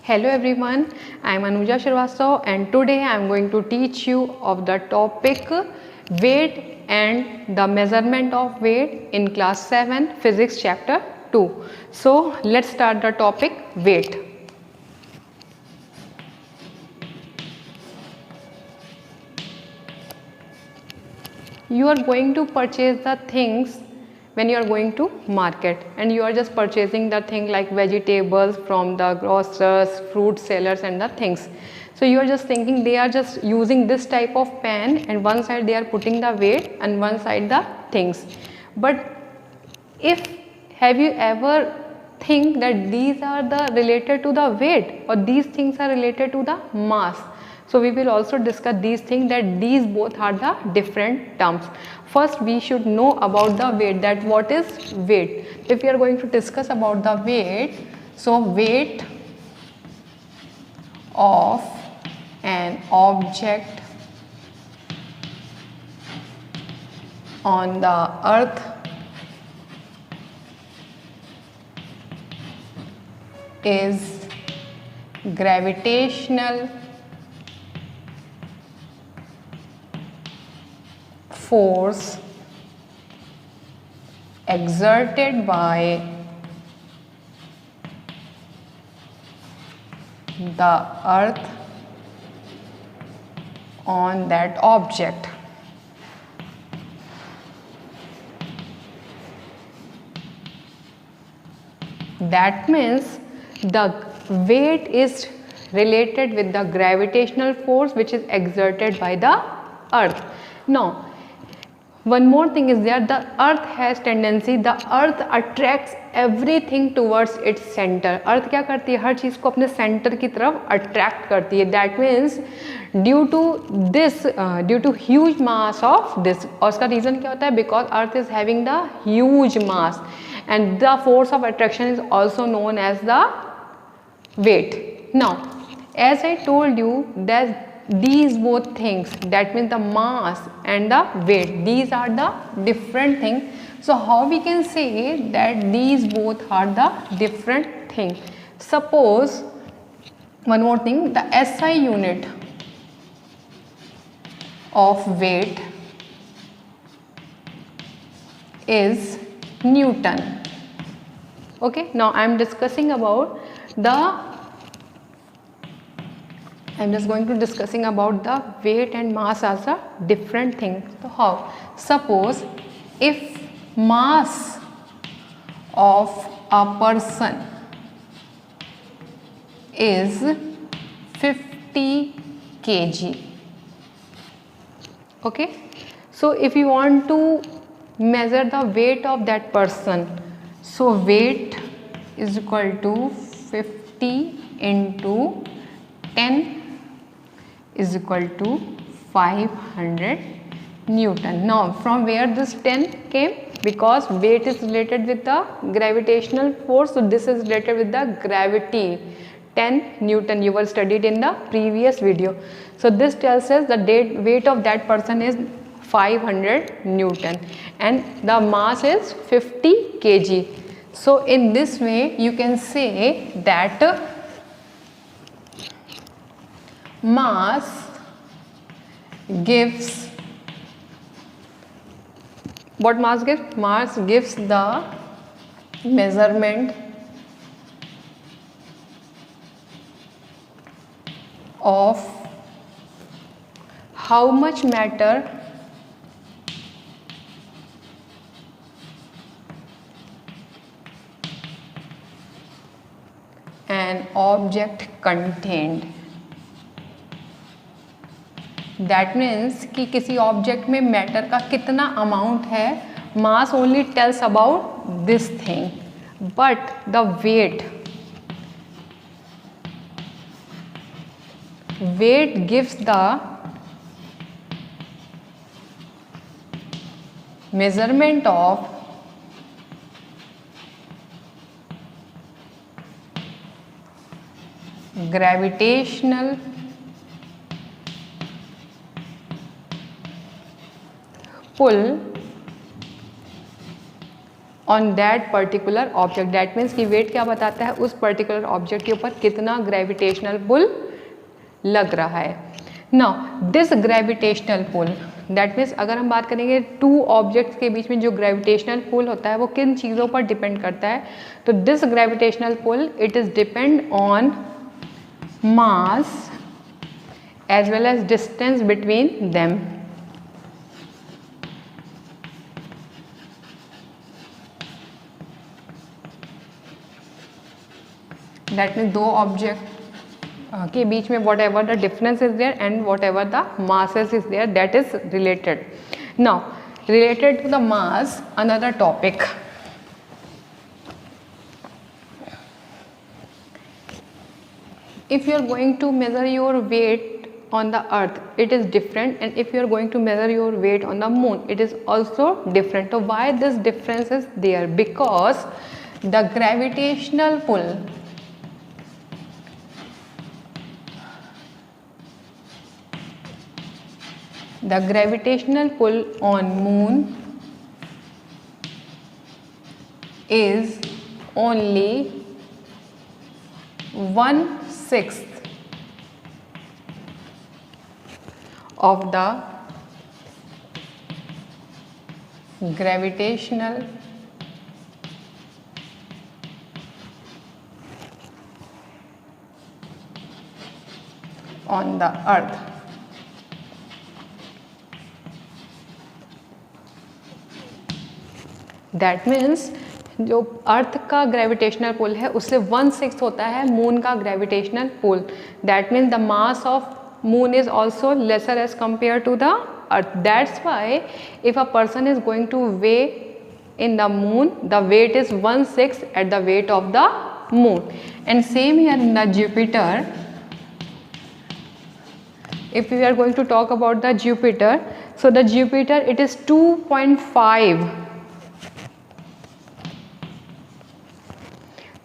Hello everyone, I am Anuja Shrivastava and today I am going to teach you of the topic weight and the measurement of weight in class 7 physics chapter 2. So let's start the topic weight. You are going to purchase the things when you are going to market and you are just purchasing the thing like vegetables from the grocers, fruit sellers and the things. So you are just thinking they are just using this type of pan and one side they are putting the weight and one side the things. But if have you ever think that these are the related to the weight or these things are related to the mass? So we will also discuss these things that these both are the different terms. First we should know about the weight, that what is weight. If we are going to discuss about the weight, so weight of an object on the earth is gravitational force exerted by the earth on that object. That means the weight is related with the gravitational force which is exerted by the earth. Now one more thing is there, the earth has tendency, the earth attracts everything towards its center. Earth क्या करती है, हर चीज़ को अपने center की तरफ attract करती है. That means due to this, due to huge mass of this, और उसका reason क्या होता है, because earth is having the huge mass and the force of attraction is also known as the weight. Now as I told you that these both things, that means the mass and the weight, these are the different things. So how we can say that these both are the different things? Suppose one more thing, the SI unit of weight is Newton. Okay, now I am discussing about I'm just going to discussing about the weight and mass as a different thing. So how? Suppose if mass of a person is 50 kg. Okay. So if you want to measure the weight of that person, so weight is equal to 50 into 10 is equal to 500 Newton. Now from where this 10 came? Because weight is related with the gravitational force, so this is related with the gravity. 10 Newton you were studied in the previous video. So this tells us the weight of that person is 500 Newton and the mass is 50 kg. So in this way you can say that mass gives, what mass gives? Mass gives the measurement of how much matter an object contained. That means कि किसी object में matter का कितना amount है, mass only tells about this thing, but the weight gives the measurement of gravitational pull on that particular object. That means कि weight क्या बताता है, उस पर्टिकुलर ऑब्जेक्ट के ऊपर कितना ग्रेविटेशनल पुल लग रहा है। Now this gravitational pull, that means अगर हम बात करेंगे टू ऑब्जेक्ट्स के बीच में जो ग्रेविटेशनल पुल होता है वो किन चीज़ों पर डिपेंड करता है, तो this gravitational pull it is depend on mass as well as distance between them. That means दो ऑब्जेक्ट के बीच में whatever the difference is there and whatever the masses is there, that is related. Now related to the mass another topic, if you are going to measure your weight on the earth it is different, and if you are going to measure your weight on the moon it is also different. So why this difference is there? Because the gravitational pull on moon is only 1/6 of the gravitational on the earth. That means जो अर्थ का gravitational पुल है उससे 1/6 होता है moon का gravitational pull. That means the mass of moon is also lesser as compare to the earth. That's why if a person is going to weigh in the moon the weight is 1/6 at the weight of the moon. And same here in the Jupiter, if we are going to talk about the Jupiter, so the Jupiter it is 2.5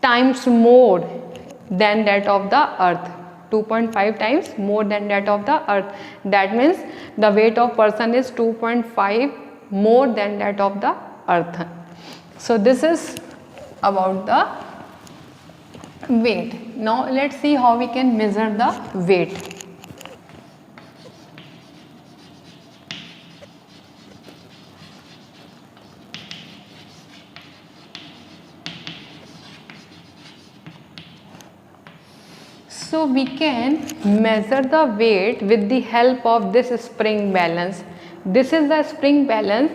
times more than that of the earth, 2.5 times more than that of the earth. That means the weight of person is 2.5 more than that of the earth. So this is about the weight. Now let's see how we can measure the weight. So we can measure the weight with the help of this spring balance. This is the spring balance,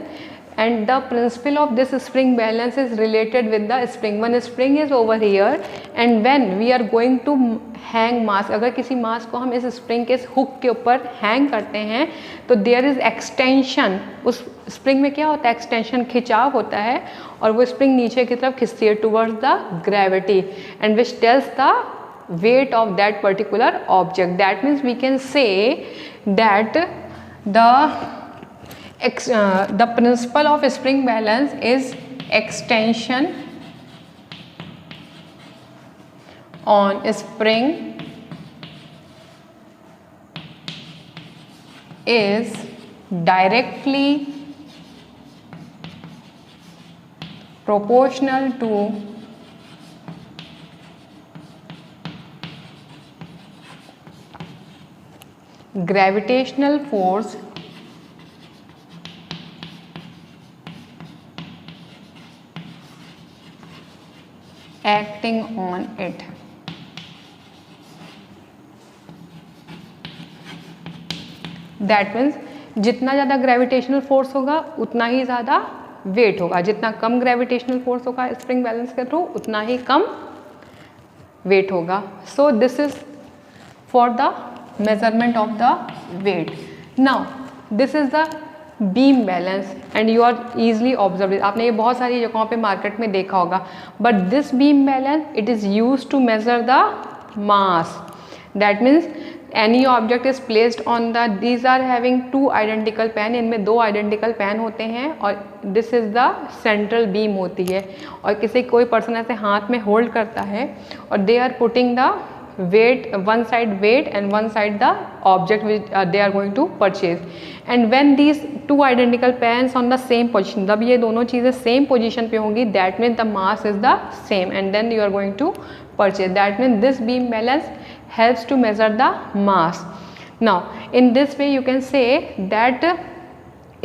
and the principle of this spring balance is related with the spring. One spring is over here, and when we are going to hang mass, अगर किसी मास को हम इस spring के hook के ऊपर hang करते हैं तो देयर इज एक्सटेंशन। उस स्प्रिंग में क्या होता है, एक्सटेंशन, खिंचाव होता है, और वो स्प्रिंग नीचे की तरफ खिंचती है towards the gravity, and which tells the weight of that particular object. That means we can say that the principle of spring balance is extension on spring is directly proportional to gravitational force acting on it. That means जितना ज़्यादा gravitational force होगा उतना ही ज़्यादा wait होगा, जितना कम gravitational force होगा spring balance के through उतना ही कम वेट होगा. So this is for the measurement of the weight. Now this is the beam balance and you are easily observed. आपने ये बहुत सारी जगहों पे मार्केट में देखा होगा. But this beam balance it is used to measure the mass. That means any object is placed on the, these are having two identical pan, इनमें दो identical pan होते हैं और this is the central beam होती है, और किसी कोई पर्सन ऐसे हाथ में होल्ड करता है और they are putting the weight, one side weight and one side the object which they are going to purchase. And when these two identical pens on the same position, जब ये दोनों चीज़ें same position पे होंगी, that means the mass is the same and then you are going to purchase. That means this beam balance helps to measure the mass. Now in this way you can say that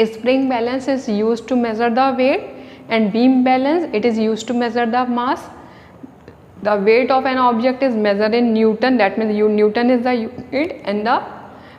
spring balance is used to measure the weight and beam balance it is used to measure the mass. The weight of an object is measured in Newton, that means Newton is the unit and the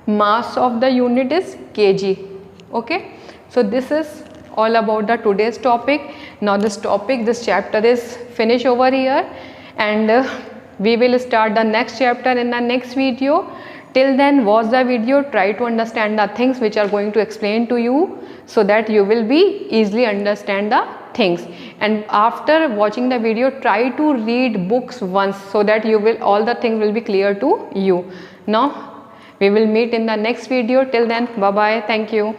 mass of the unit is kg. Okay, so this is all about the today's topic. Now this chapter is finished over here and we will start the next chapter in the next video. Till then watch the video, try to understand the things which are going to explain to you so that you will be easily understand the things. And after watching the video try to read books once so that you will all the things will be clear to you. Now we will meet in the next video. Till then bye bye, thank you.